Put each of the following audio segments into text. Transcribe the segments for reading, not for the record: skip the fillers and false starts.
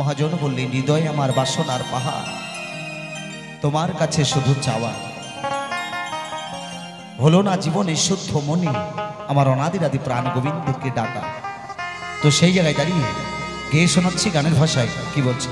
মহাজন বললেন, হৃদয় আমার বাসনার পাহাড়, তোমার কাছে শুধু চাওয়া। হলো না জীবনে শুদ্ধ মনে আমার অনাদিরাদি প্রাণ গোবিন্দকে ডাকা। তো সেই জায়গায় দাঁড়িয়ে গেয়ে শোনাচ্ছি গানের ভাষায়। কি বলছে?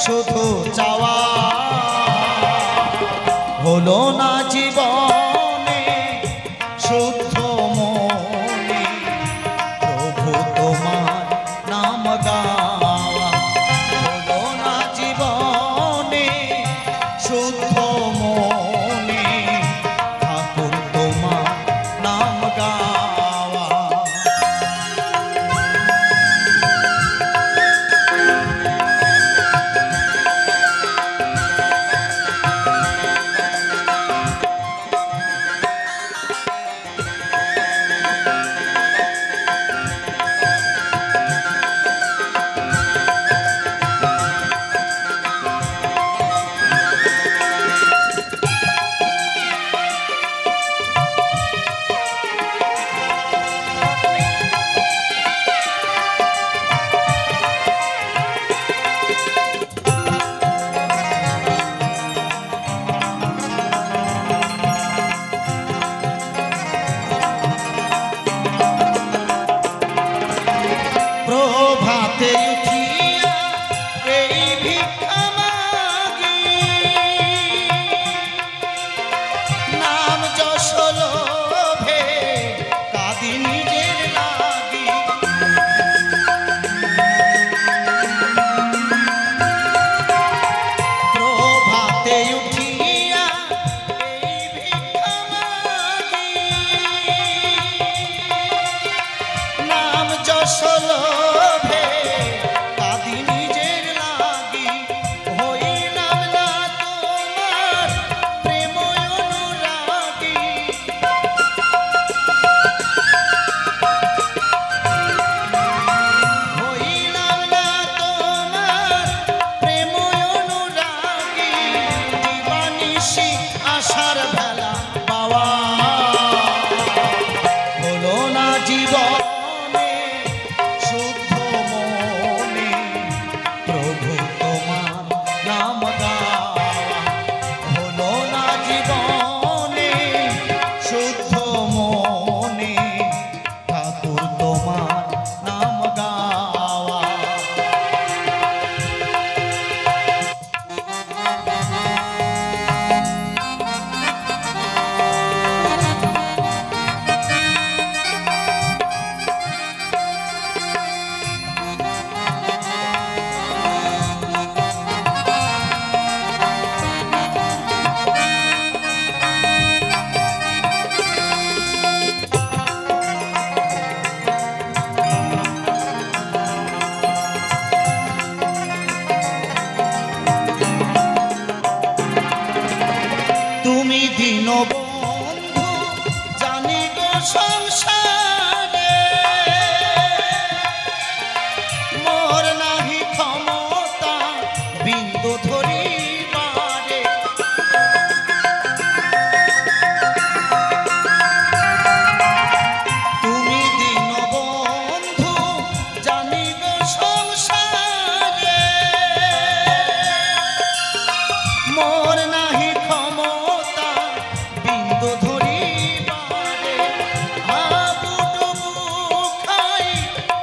শুধু চাওয়া, হলো না জীবনে শুদ্ধ মনে প্রভু তোমার নাম গাওয়া। হলো না জীবনে শুদ্ধ মনে ঠাকুর তোমার নাম গাওয়া। প্রভাতে উঠিয়া এই ভিক্ষা মাগি, নাম যশ লোভে কাঁদি নিজের লাগি। প্রভাতে উঠিয়া এই ভিক্ষা মাগি, নাম যশ লোভে কাঁদি নিজের লাগি। হইলাম না তোমার প্রেম অনুরাগী, হইলাম না তোমার প্রেম অনুরাগী। দিবানিশি আশার ভেলা পাওয়া, হলো না জীবন শুদ্ধ মনে প্রভু তোমার নাম গাওয়া। হলো না জীবনে শুদ্ধ মনে ঠাকুর তোমার নাম গাওয়া। তুমি দীনবন্ধু জানি গো সংসারে, মোর নাহি ক্ষমতা বিন্দু ধরিবারে। তুমি দীনবন্ধু জানি গো সংসারে, মোর নাহি ক্ষমতা বিন্দু ধরিবারে। হাবুডুবু খাই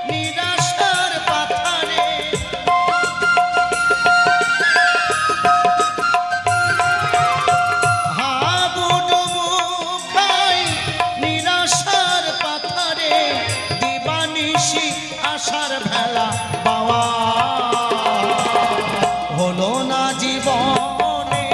নিরাশার পাথারে, হাবুডুবু খাই নিরাশার পাথারে। দিবানিশি আশার ভেলা পাওয়া, হলো না জীবনে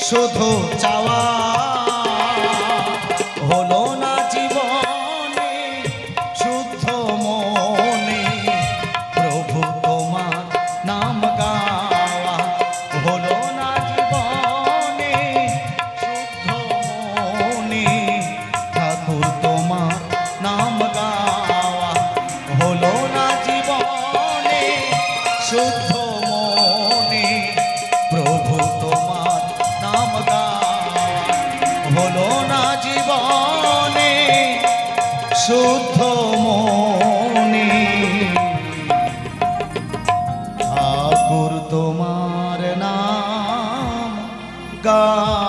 শুধু চাওয়া হলো না জীবনে শুদ্ধ মনে প্রভু তোমার নাম গাওয়া হলো না জীবনে শুদ্ধ মনে ঠাকুর তোমার নাম গাওয়া হলো না জীবনে শুদ্ধ মনে প্রভু তোমার নাম গাওয়া হলো না জীবনে শুদ্ধ মনে ঠাকুর তোমার নাম গাওয়া।